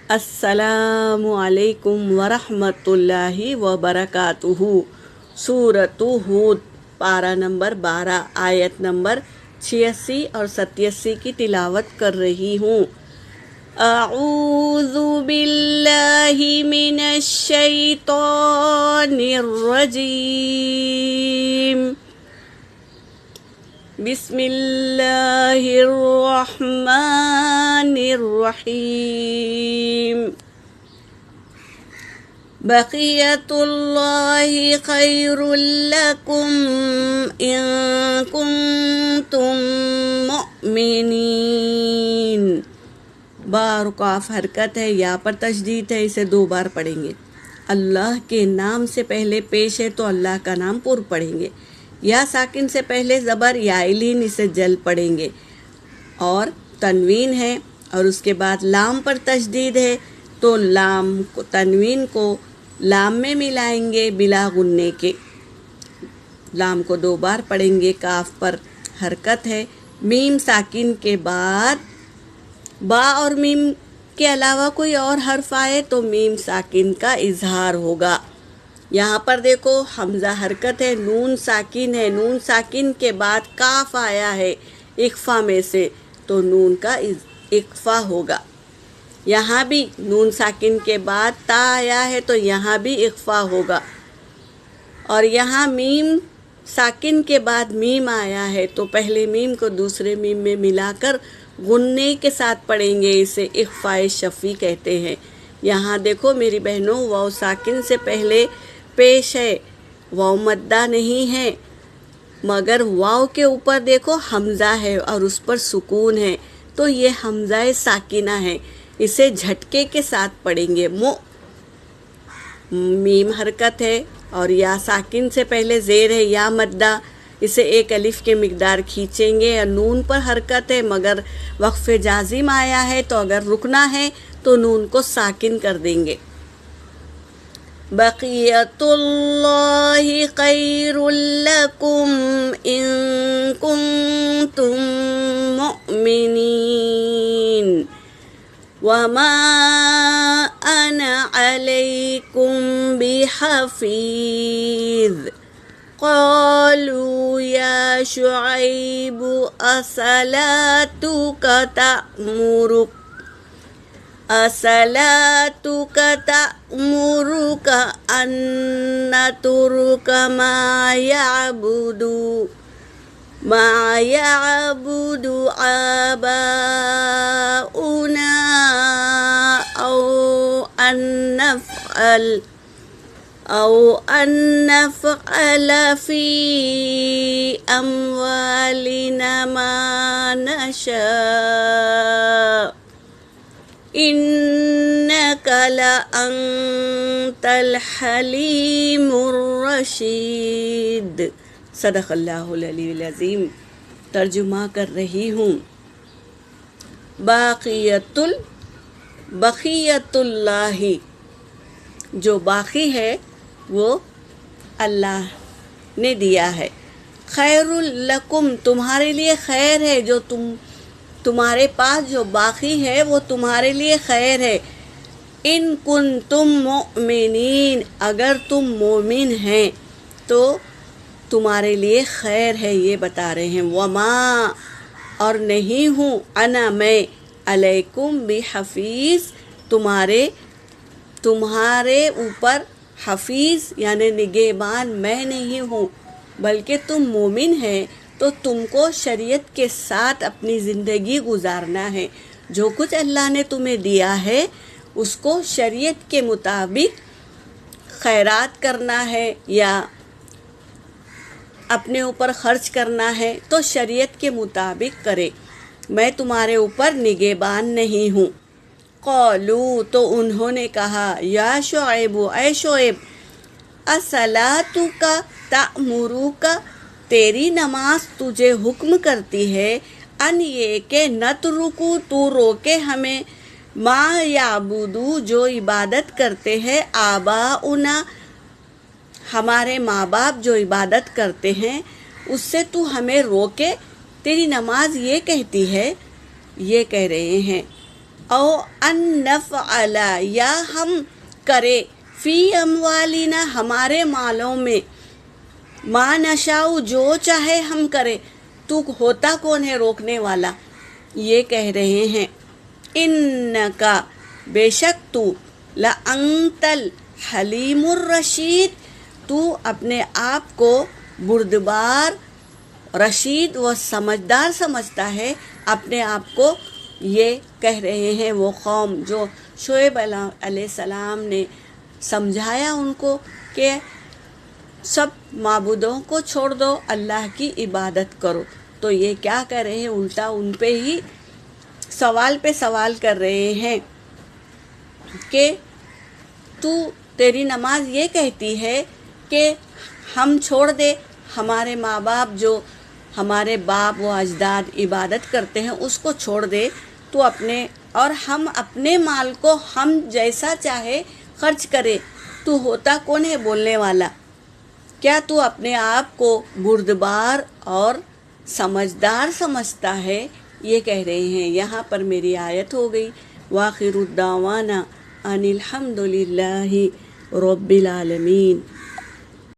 السلام علیکم ورحمۃ اللہ وبرکاتہ۔ سورۃ ہود، پارہ نمبر 12، آیت نمبر 86 اور 87 کی تلاوت کر رہی ہوں۔ اعوذ باللہ من الشیطان الرجیم، بسم اللہ الرحمن الرحیم۔ بقیت اللہ خیر لکم ان کنتم مؤمنین۔ بار قاف حرکت ہے، یا پر تشدید ہے، اسے 2 بار پڑھیں گے۔ اللہ کے نام سے پہلے پیش ہے تو اللہ کا نام پر پڑھیں گے۔ یا ساکن سے پہلے زبر یا لین، اسے جل پڑھیں گے۔ اور تنوین ہے اور اس کے بعد لام پر تشدید ہے تو لام کو تنوین کو لام میں ملائیں گے بلا غننے کے۔ لام کو 2 بار پڑھیں گے۔ کاف پر حرکت ہے۔ میم ساکن کے بعد با اور میم کے علاوہ کوئی اور حرف آئے تو میم ساکن کا اظہار ہوگا۔ یہاں پر دیکھو حمزہ حرکت ہے، نون ساکن ہے، نون ساکن کے بعد کاف آیا ہے اخفا میں سے تو نون کا اخفا ہوگا۔ یہاں بھی نون ساکن کے بعد تا آیا ہے تو یہاں بھی اخفا ہوگا۔ اور یہاں میم ساکن کے بعد میم آیا ہے تو پہلے میم کو دوسرے میم میں ملا کر غنّے کے ساتھ پڑھیں گے، اسے اخفاء شفوی کہتے ہیں۔ یہاں دیکھو میری بہنوں، واو ساکن سے پہلے پیش ہے، واو مدہ نہیں ہے، مگر واو کے اوپر دیکھو حمزہ ہے اور اس پر سکون ہے تو یہ حمزہ ساکنہ ہے، اسے جھٹکے کے ساتھ پڑھیں گے۔ میم حرکت ہے اور یا ساکن سے پہلے زیر ہے یا مدہ، اسے 1 الف کے مقدار کھینچیں گے۔ نون پر حرکت ہے مگر وقف جازم آیا ہے تو اگر رکنا ہے تو نون کو ساکن کر دیں گے۔ بقیت اللہ خیر لکم ان کنتم مؤمنین وما انا علیکم بحفیظ۔ قالوا یا شعیب اصلاتک تأمرک ان نترک ما يعبد آباؤنا أو أن نفعل في أموالنا ما نشاء إنك لأنت الحليم الرشيد۔ صدق اللہ العلی العظیم۔ ترجمہ کر رہی ہوں۔ بقیت اللہ، جو باقی ہے وہ اللہ نے دیا ہے۔ خیر لکم، تمہارے لیے خیر ہے، جو تمہارے پاس جو باقی ہے وہ تمہارے لیے خیر ہے۔ ان کنتم مؤمنین، اگر تم مومن ہیں تو تمہارے لیے خیر ہے، یہ بتا رہے ہیں۔ وما، اور نہیں ہوں، انا میں، علیکم بحفیظ، تمہارے اوپر حفیظ یعنی نگہبان میں نہیں ہوں، بلکہ تم مومن ہیں تو تم کو شریعت کے ساتھ اپنی زندگی گزارنا ہے۔ جو کچھ اللہ نے تمہیں دیا ہے اس کو شریعت کے مطابق خیرات کرنا ہے یا اپنے اوپر خرچ کرنا ہے تو شریعت کے مطابق کرے، میں تمہارے اوپر نگہبان نہیں ہوں۔ قالو، تو انہوں نے کہا، یا شعیب، اے شعیب، اصلاتک تأمرک، تیری نماز تجھے حکم کرتی ہے، ان یہ کہ نترکو، تو روکے ہمیں، ما یعبدو، جو عبادت کرتے ہیں، آباؤنا، ہمارے ماں باپ جو عبادت کرتے ہیں اس سے تو ہمیں روکے، تیری نماز یہ کہتی ہے، یہ کہہ رہے ہیں۔ او ان نفعل یا ہم کرے فی اموالنا ہمارے مالوں میں ما نشاء جو چاہے ہم کرے، تو ہوتا کون ہے روکنے والا؟ یہ کہہ رہے ہیں انکا بے شک تو لانت الحلیم الرشید، تو اپنے آپ کو بردبار رشید و سمجھدار سمجھتا ہے اپنے آپ کو۔ یہ کہہ رہے ہیں وہ قوم جو شعیب علیہ السلام نے سمجھایا ان کو کہ سب معبودوں کو چھوڑ دو، اللہ کی عبادت کرو، تو یہ کیا کر رہے ہیں؟ الٹا ان پہ ہی سوال پہ سوال کر رہے ہیں کہ تیری نماز یہ کہتی ہے کہ ہم چھوڑ دے، ہمارے ماں باپ جو ہمارے باپ و اجداد عبادت کرتے ہیں اس کو چھوڑ دے، تو اور ہم اپنے مال کو ہم جیسا چاہے خرچ کرے، تو ہوتا کون ہے بولنے والا؟ کیا تو اپنے آپ کو بردبار اور سمجھدار سمجھتا ہے؟ یہ کہہ رہے ہیں۔ یہاں پر میری آیت ہو گئی وآخر الدعوانا ان الحمد للہ رب العالمین۔